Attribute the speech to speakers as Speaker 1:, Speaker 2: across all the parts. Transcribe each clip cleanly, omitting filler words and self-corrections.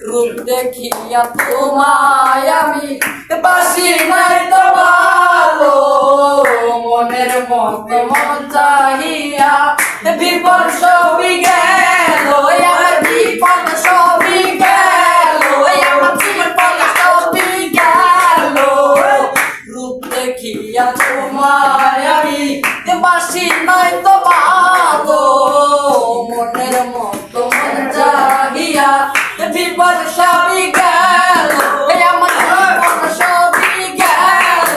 Speaker 1: রূপ দেখিয়া তোমায় আমি বাসি নাই তো ভালো, মনের মতো মন চাহিয়া বিপদ সবই গেল, আমার বিপদ সবই গেল, আমার বিপদ সবই গেল। রূপ দেখিয়া তোমায় আমি বাসি নাই তো ভালো, মনের মতো মন চাহিয়া বিপদ সবই গেল, আমার বিপদ সবই গেল,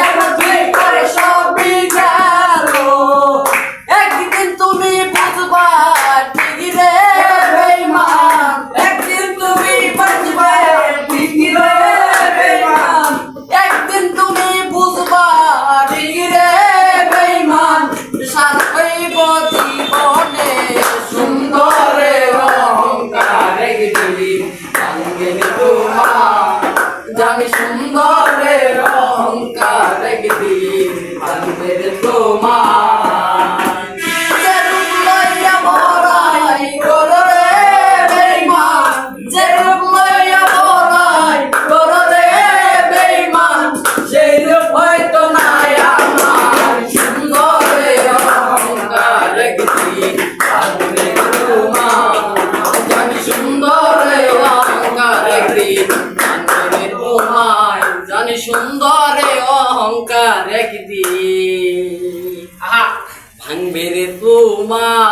Speaker 1: আমার বিপদ সবই গেল। একদিন তুমি বুঝবা ঠিক রে বেঈমান, একদিন তুমি বুঝবা ঠিক রে বেঈমান, একদিন তুমি বুঝবা ঠিক রে বেঈমান। সার হইব জীবনে সুন্দরে অহংকার একদিন ভাঙবে তোমার, জানি সুন্দরে অহংকার একদিন ভাঙবে তোমার। যেরূপ লইয়া বড়াই করো রে বেঈমান, যেরূপ লইয়া বড়াই করো রে বেঈমান, সেইরূপ হয়তো নাই আমার সুন্দরে অহংকার একদিন ভাঙবে তোমার, জানি সুন্দরে অহংকার একদিন ভাঙবে তোমায়, জানি সুন্দরে অহংকার একদিন ভাঙবে রে তোমার।